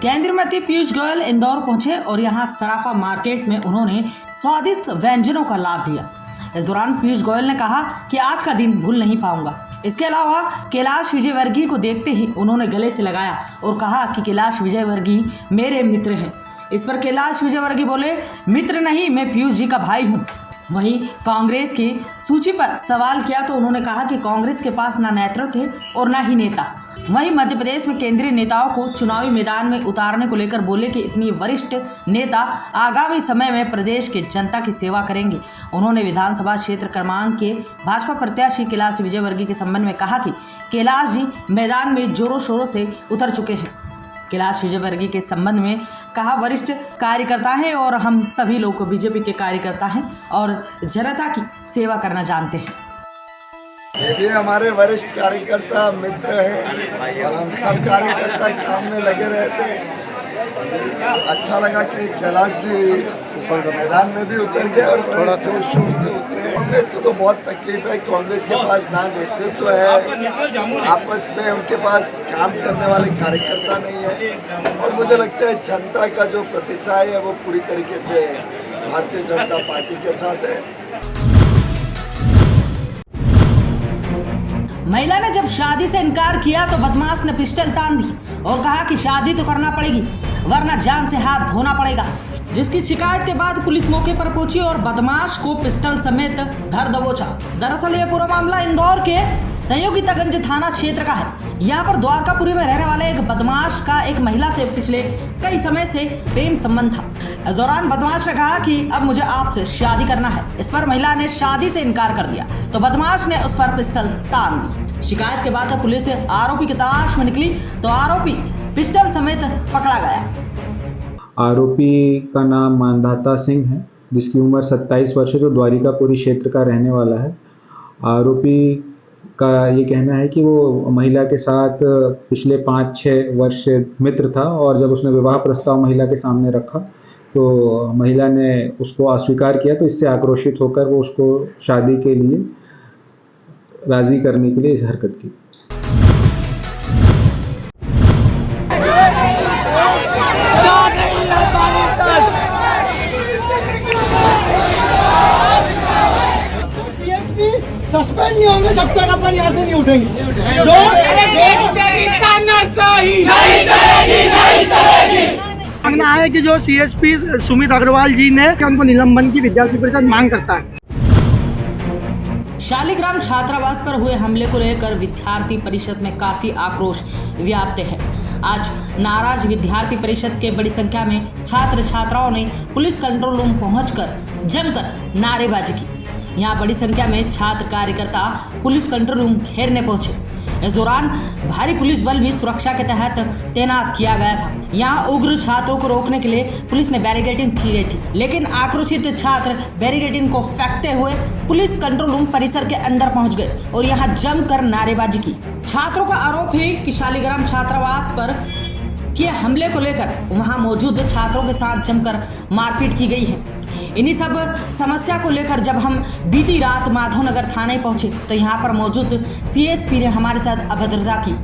केंद्रीय मंत्री पीयूष गोयल इंदौर पहुंचे और यहां सराफा मार्केट में उन्होंने स्वादिष्ट व्यंजनों का लाभ दिया। इस दौरान पीयूष गोयल ने कहा कि आज का दिन भूल नहीं पाऊंगा। इसके अलावा कैलाश विजयवर्गीय को देखते ही उन्होंने गले से लगाया और कहा कि कैलाश विजयवर्गीय मेरे मित्र हैं। इस पर कैलाश विजयवर्गीय बोले, मित्र नहीं, मैं पीयूष जी का भाई हूँ। वहीं कांग्रेस की सूची पर सवाल किया तो उन्होंने कहा कि कांग्रेस के पास ना नेतृत्व है और ना ही नेता। वहीं मध्य प्रदेश में केंद्रीय नेताओं को चुनावी मैदान में उतारने को लेकर बोले कि इतनी वरिष्ठ नेता आगामी समय में प्रदेश के जनता की सेवा करेंगे। उन्होंने विधानसभा क्षेत्र क्रमांक के भाजपा प्रत्याशी कैलाश विजयवर्गीय के संबंध में कहा कि कैलाश जी मैदान में जोरों शोरों से उतर चुके हैं। कैलाश विजयवर्गीय के संबंध में कहा, वरिष्ठ कार्यकर्ता हैं और हम सभी लोग बीजेपी के कार्यकर्ता हैं और जनता की सेवा करना जानते हैं। ये भी हमारे वरिष्ठ कार्यकर्ता मित्र हैं और हम सब कार्यकर्ता काम में लगे रहते हैं। अच्छा लगा कि कैलाश जी मैदान में भी उतर गए और बड़े जोर शोर से उतरे। कांग्रेस को तो बहुत तकलीफ है, कांग्रेस के पास ना नेतृत्व है, आपस में उनके पास काम करने वाले कार्यकर्ता नहीं है और मुझे लगता है जनता का जो प्रतिशत है वो पूरी तरीके से भारतीय जनता पार्टी के साथ है। महिला ने जब शादी से इनकार किया तो बदमाश ने पिस्टल तान दी और कहा कि शादी तो करना पड़ेगी वरना जान से हाथ धोना पड़ेगा। जिसकी शिकायत के बाद पुलिस मौके पर पहुंची और बदमाश को पिस्टल समेत धर दबोचा। दरअसल यह पूरा मामला इंदौर के संयोगितागंज थाना क्षेत्र का है। यहाँ पर द्वारकापुरी में रहने वाले एक बदमाश का एक महिला से पिछले कई समय से प्रेम संबंध था। इस दौरान बदमाश ने कहा कि अब मुझे आपसे शादी करना है। इस पर महिला ने शादी से इनकार कर दिया तो बदमाश ने उस पर पिस्टल तान दी। शिकायत के बाद पुलिस आरोपी की तलाश में निकली तो आरोपी पिस्टल समेत पकड़ा गया। आरोपी का नाम मानधाता सिंह है, जिसकी उम्र 27 वर्ष है, जो द्वारिकापुरी क्षेत्र का रहने वाला है। आरोपी का ये कहना है कि वो महिला के साथ पिछले 5-6 वर्ष से मित्र था और जब उसने विवाह प्रस्ताव महिला के सामने रखा तो महिला ने उसको अस्वीकार किया, तो इससे आक्रोशित होकर वो उसको शादी के लिए राजी करने के लिए इस हरकत की। सस्पेंड नहीं होंगे जब तक अपन यहाँ से नहीं उठेंगे। मांगना है कि जो सीएसपी सुमित अग्रवाल जी ने उनको निलंबन की विद्यार्थी परिषद मांग करता है। शालिग्राम छात्रावास पर हुए हमले को लेकर विद्यार्थी परिषद में काफी आक्रोश व्याप्त है। आज नाराज विद्यार्थी परिषद के बड़ी संख्या में छात्र छात्राओं ने पुलिस कंट्रोल रूम पहुंचकर जमकर नारेबाजी की। यहाँ बड़ी संख्या में छात्र कार्यकर्ता पुलिस कंट्रोल रूम घेरने पहुंचे। इस दौरान भारी पुलिस बल भी सुरक्षा के तहत तैनात किया गया था। यहाँ उग्र छात्रों को रोकने के लिए पुलिस ने बैरिकेडिंग की गई थी, लेकिन आक्रोशित छात्र बैरिकेडिंग को फेंकते हुए पुलिस कंट्रोल रूम परिसर के अंदर पहुंच गए और यहाँ जमकर नारेबाजी की। छात्रों का आरोप है कि शालिग्राम छात्रावास पर किए हमले को लेकर वहां मौजूद छात्रों के साथ जमकर मारपीट की गई है। इन्हीं सब समस्या को लेकर जब हम बीती रात माधवनगर थाने पहुंचे तो यहाँ पर मौजूद सीएसपी ने हमारे साथ अभद्रता की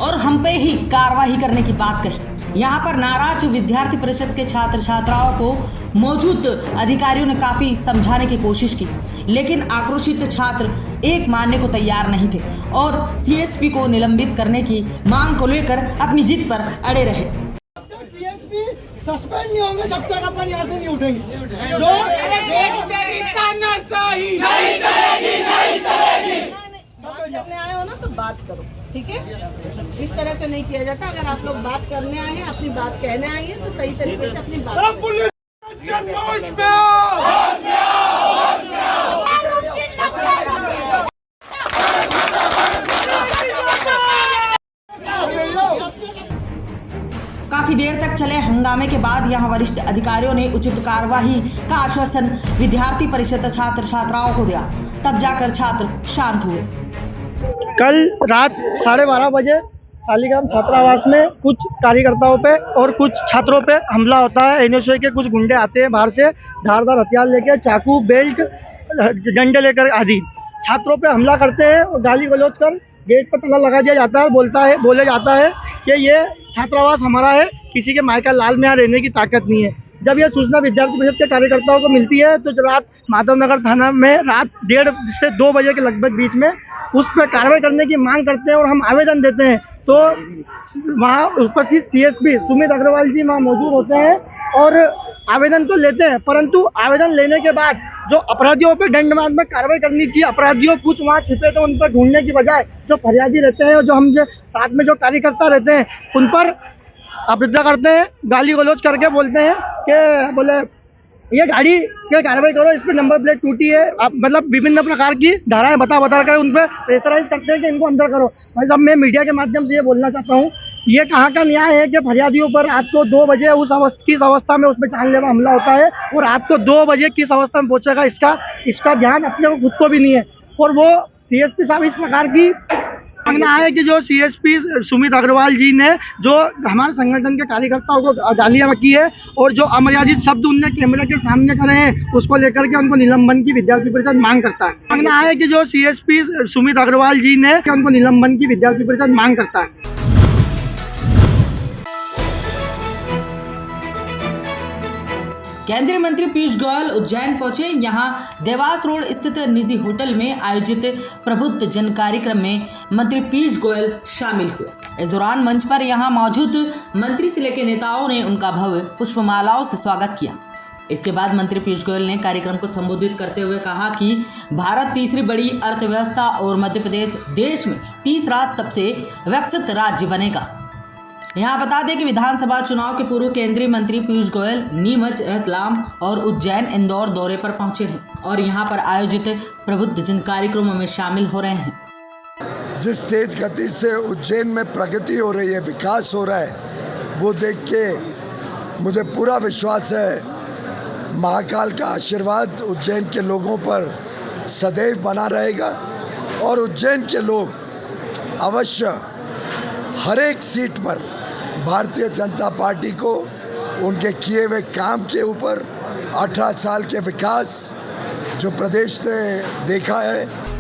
और हम पे ही कार्रवाई करने की बात कही। यहाँ पर नाराज विद्यार्थी परिषद के छात्र छात्राओं को मौजूद अधिकारियों ने काफी समझाने की कोशिश की, लेकिन आक्रोशित छात्र एक मानने को तैयार नहीं थे और सीएसपी को निलंबित करने की मांग को लेकर अपनी जिद पर अड़े रहे। सस्पेंड नहीं होंगे जब तक अपन यहाँ से नहीं उठेंगे। करने आए हो ना तो बात करो, ठीक है? इस तरह से नहीं किया जाता। अगर आप लोग बात करने आए हैं, अपनी बात कहने आए हैं तो सही तरीके से अपनी बात। काफी देर तक चले हंगामे के बाद यहां वरिष्ठ अधिकारियों ने उचित कार्यवाही का आश्वासन विद्यार्थी परिषद छात्र छात्राओं को दिया, तब जाकर छात्र शांत हुए। कल रात 12:30 बजे शालिग्राम छात्रावास में कुछ कार्यकर्ताओं पे और कुछ छात्रों पे हमला होता है। एनएसयूआई के कुछ गुंडे आते हैं बाहर से, धारदार हथियार लेकर, चाकू, बेल्ट, डंडे लेकर आदि छात्रों पे हमला करते हैं और गाली गलौज कर गेट पर ताला लगा दिया जाता है। बोला जाता है कि ये छात्रावास हमारा है, किसी के मायका लाल में यहाँ रहने की ताकत नहीं है। जब यह सूचना विद्यार्थी परिषद के कार्यकर्ताओं को मिलती है तो रात माधवनगर थाना में रात 1:30 से 2 बजे के लगभग बीच में उस पर कार्रवाई करने की मांग करते हैं और हम आवेदन देते हैं। तो वहाँ उपस्थित CSP सुमित अग्रवाल जी वहाँ मौजूद होते हैं और आवेदन तो लेते हैं, परंतु आवेदन लेने के बाद जो अपराधियों पर दंडनात्मक कार्रवाई करनी चाहिए, अपराधियों कुछ वहाँ छिपे तो उन पर ढूंढने की बजाय जो फरियादी रहते हैं और जो हम साथ में जो कार्यकर्ता रहते हैं उन पर अपराध करते हैं, गाली गलौज करके बोलते हैं कि बोले ये गाड़ी के कार्रवाई करो, इस पर नंबर प्लेट टूटी है, मतलब विभिन्न प्रकार की धाराएं बता कर उन पर प्रेशराइज करते हैं कि इनको अंदर करो। मतलब मैं मीडिया के माध्यम से ये बोलना चाहता हूँ, ये कहाँ का न्याय है कि फरियादियों पर रात को 2 बजे किस अवस्था में उसमें जानलेवा हमला होता है और रात को 2 बजे किस अवस्था में पहुंचेगा इसका ध्यान अपने को खुद को भी नहीं है। और वो CSP साहब इस प्रकार की मांगना है कि जो CSP सुमित अग्रवाल जी ने जो हमारे संगठन के कार्यकर्ताओं को गालियां बकी है और जो अमर्यादित शब्द उनने कैमरे के सामने करे हैं उसको लेकर के उनको निलंबन की विद्यार्थी परिषद मांग करता है। मांगना है कि जो CSP सुमित अग्रवाल जी ने उनको निलंबन की विद्यार्थी परिषद मांग करता है। केंद्रीय मंत्री पीयूष गोयल उज्जैन पहुंचे। यहां देवास रोड स्थित निजी होटल में आयोजित प्रबुद्ध जन कार्यक्रम में मंत्री पीयूष गोयल शामिल हुए। इस दौरान मंच पर यहां मौजूद मंत्री से लेकर नेताओं ने उनका भव्य पुष्पमालाओं से स्वागत किया। इसके बाद मंत्री पीयूष गोयल ने कार्यक्रम को संबोधित करते हुए कहा कि भारत तीसरी बड़ी अर्थव्यवस्था और मध्य प्रदेश देश में तीसरा सबसे विकसित राज्य बनेगा। यहाँ बता दें कि विधानसभा चुनाव के पूर्व केंद्रीय मंत्री पीयूष गोयल नीमच, रतलाम और उज्जैन, इंदौर दौरे पर पहुंचे हैं और यहाँ पर आयोजित प्रबुद्ध जन कार्यक्रमों में शामिल हो रहे हैं। जिस तेज गति से उज्जैन में प्रगति हो रही है, विकास हो रहा है, वो देख के मुझे पूरा विश्वास है महाकाल का आशीर्वाद उज्जैन के लोगों पर सदैव बना रहेगा और उज्जैन के लोग अवश्य हर एक सीट पर भारतीय जनता पार्टी को उनके किए हुए काम के ऊपर 18 साल के विकास जो प्रदेश ने देखा है।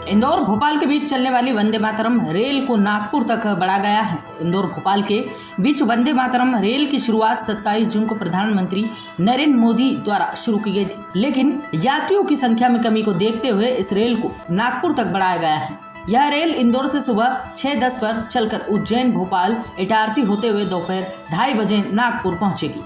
इंदौर भोपाल के बीच चलने वाली वंदे मातरम रेल को नागपुर तक बढ़ाया गया है। इंदौर भोपाल के बीच वंदे मातरम रेल की शुरुआत 27 जून को प्रधानमंत्री नरेंद्र मोदी द्वारा शुरू की गई थी, लेकिन यात्रियों की संख्या में कमी को देखते हुए इस रेल को नागपुर तक बढ़ाया गया है। यह रेल इंदौर से सुबह 6:10 पर चलकर उज्जैन, भोपाल, इटारसी होते हुए दोपहर 2:30 बजे नागपुर पहुंचेगी।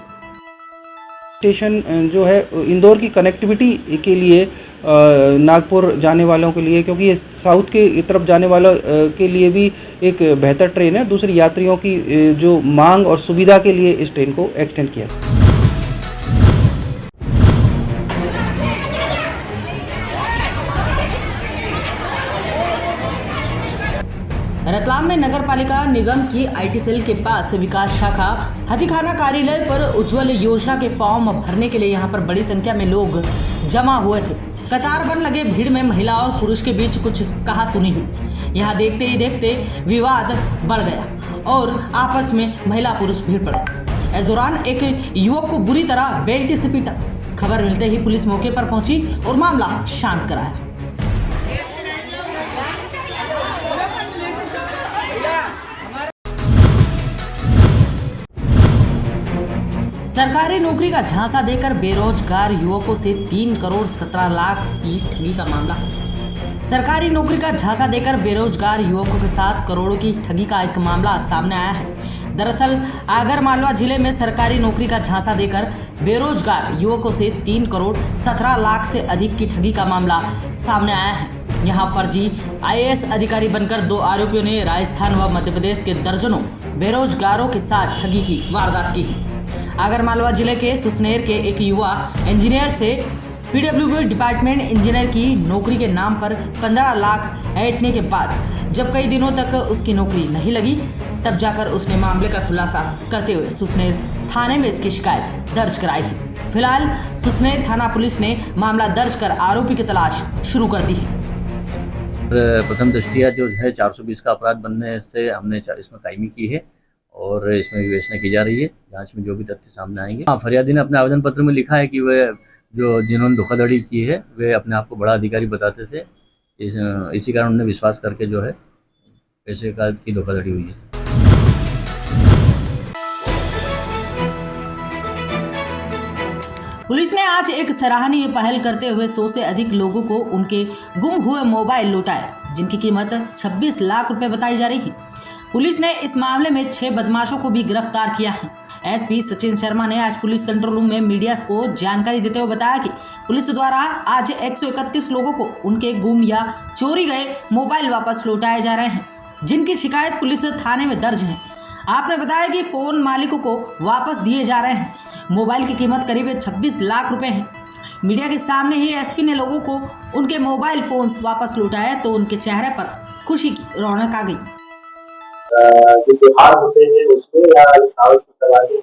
स्टेशन जो है इंदौर की कनेक्टिविटी के लिए नागपुर जाने वालों के लिए, क्योंकि ये साउथ के तरफ जाने वालों के लिए भी एक बेहतर ट्रेन है। दूसरी यात्रियों की जो मांग और सुविधा के लिए इस ट्रेन को एक्सटेंड किया। रतलाम में नगर पालिका निगम की IT सेल के पास विकास शाखा हथीखाना कार्यालय पर उज्ज्वल योजना के फॉर्म भरने के लिए यहां पर बड़ी संख्या में लोग जमा हुए थे। कतार बन लगे भीड़ में महिला और पुरुष के बीच कुछ कहा सुनी हुई। यहां देखते ही देखते विवाद बढ़ गया और आपस में महिला पुरुष भीड़ पड़े। इस दौरान एक युवक को बुरी तरह बेल्ट से पीटा। खबर मिलते ही पुलिस मौके पर पहुंची और मामला शांत कराया। सरकारी नौकरी का झांसा देकर बेरोजगार युवकों से 3 करोड़ 17 लाख की ठगी का मामला। सरकारी नौकरी का झांसा देकर बेरोजगार युवकों के साथ करोड़ों की ठगी का एक मामला सामने आया है। दरअसल आगरमालवा जिले में सरकारी नौकरी का झांसा देकर बेरोजगार युवकों से 3 करोड़ 17 लाख से अधिक की ठगी का मामला सामने आया है। यहाँ फर्जी IAS अधिकारी बनकर 2 आरोपियों ने राजस्थान व मध्य प्रदेश के दर्जनों बेरोजगारों के साथ ठगी की वारदात की है। आगरमालवा जिले के सुसनेर के एक युवा इंजीनियर से PWD डिपार्टमेंट इंजीनियर की नौकरी के नाम पर 15 लाख ऐंठने के बाद जब कई दिनों तक उसकी नौकरी नहीं लगी, तब जाकर उसने मामले का खुलासा करते हुए सुसनेर थाने में इसकी शिकायत दर्ज कराई है। फिलहाल सुसनेर थाना पुलिस ने मामला दर्ज कर आरोपी की तलाश शुरू कर दी है। प्रथम दृष्टिया जो है 420 का अपराध बनने से हमने इसमें कायमी की है और इसमें विवेचना की जा रही है। जांच में जो भी तथ्य सामने आएंगे। हाँ, फरियादी ने अपने आवेदन पत्र में लिखा है कि वे जिन्होंने धोखाधड़ी की है वे अपने आप को बड़ा अधिकारी बताते थे इसी कारण उन्होंने विश्वास करके जो है पैसे की धोखाधड़ी हुई है। पुलिस ने आज एक सराहनीय पहल करते हुए 100 से अधिक लोगों को उनके गुम हुए मोबाइल लौटाए, जिनकी कीमत 26 लाख रुपए बताई जा रही है। पुलिस ने इस मामले में 6 बदमाशों को भी गिरफ्तार किया है। एसपी सचिन शर्मा ने आज पुलिस कंट्रोल रूम में मीडिया को जानकारी देते हुए बताया कि पुलिस द्वारा आज 131 लोगों को उनके गुम या चोरी गए मोबाइल वापस लौटाए जा रहे हैं, जिनकी शिकायत पुलिस थाने में दर्ज है। आपने बताया कि फोन मालिकों को वापस दिए जा रहे हैं। मोबाइल की कीमत करीब 26 लाख रुपए है। मीडिया के सामने ही एसपी ने लोगों को उनके मोबाइल फोन्स वापस लौटाया तो उनके चेहरे पर खुशी की रौनक आ गई। जो त्योहार होते हैं उसमें या साल के दरवाजे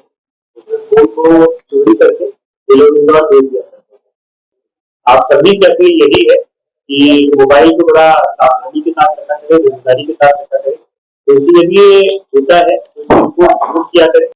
फोन को चोरी करके ये लोग इंदौर भेज दिया करते हैं। आप सभी की अपील यही है कि मोबाइल को बड़ा सावधानी के साथ रखा करें, जिम्मेदारी के साथ रखा करें। तो इसी जब ये होता है तो इसको जरूर किया करें।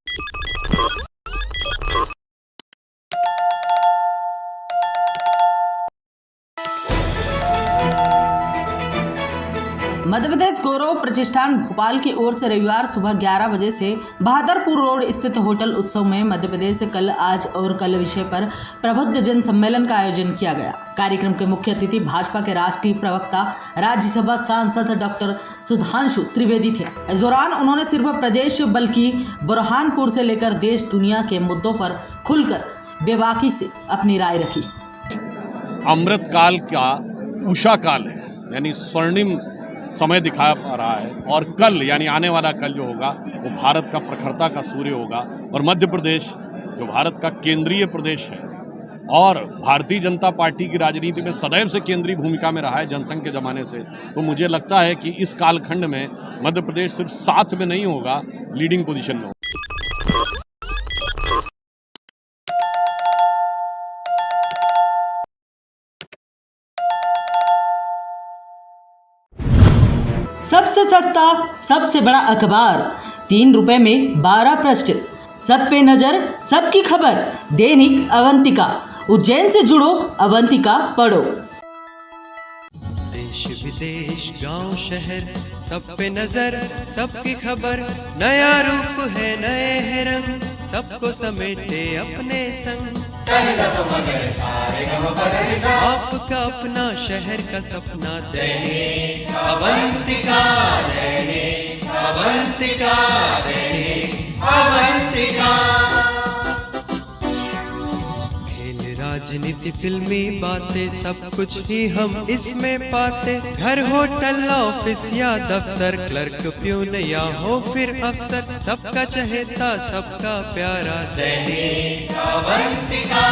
मध्य प्रदेश गौरव प्रतिष्ठान भोपाल की ओर से रविवार सुबह 11 बजे से बहादुरपुर रोड स्थित होटल उत्सव में मध्य प्रदेश कल, आज और कल विषय पर प्रबुद्ध जन सम्मेलन का आयोजन किया गया। कार्यक्रम के मुख्य अतिथि भाजपा के राष्ट्रीय प्रवक्ता राज्यसभा सांसद डॉक्टर सुधांशु त्रिवेदी थे। इस दौरान उन्होंने सिर्फ प्रदेश बल्कि बुरहानपुर से लेकर देश दुनिया के मुद्दों पर खुलकर बेबाकी से अपनी राय रखी। अमृत काल का उषा काल है, यानी स्वर्णिम समय दिखा रहा है, और कल यानी आने वाला कल जो होगा वो भारत का प्रखरता का सूर्य होगा। और मध्य प्रदेश जो भारत का केंद्रीय प्रदेश है और भारतीय जनता पार्टी की राजनीति में सदैव से केंद्रीय भूमिका में रहा है जनसंघ के ज़माने से, तो मुझे लगता है कि इस कालखंड में मध्य प्रदेश सिर्फ साथ में नहीं होगा, लीडिंग पोजीशन में होगा। सबसे सस्ता सबसे बड़ा अखबार, 3 रुपए में 12 पृष्ठ, सब पे नजर सबकी खबर, दैनिक अवंतिका। उज्जैन से जुड़ो, अवंतिका पढ़ो। देश विदेश गांव शहर सब पे नजर सबकी खबर, नया रूप है नए है रंग, सबको समेटे अपने संग। आपका अपना शहर का सपना, दैनिक अवंतिका, दैनिक अवंतिका, दैनिक अवंतिका। खेल राजनीति फिल्मी बातें सब कुछ ही हम इसमें पाते, घर होटल ऑफिस या दफ्तर, क्लर्क प्यून या हो फिर अफसर, सबका चहेता सबका प्यारा, दैनिक अवंतिका।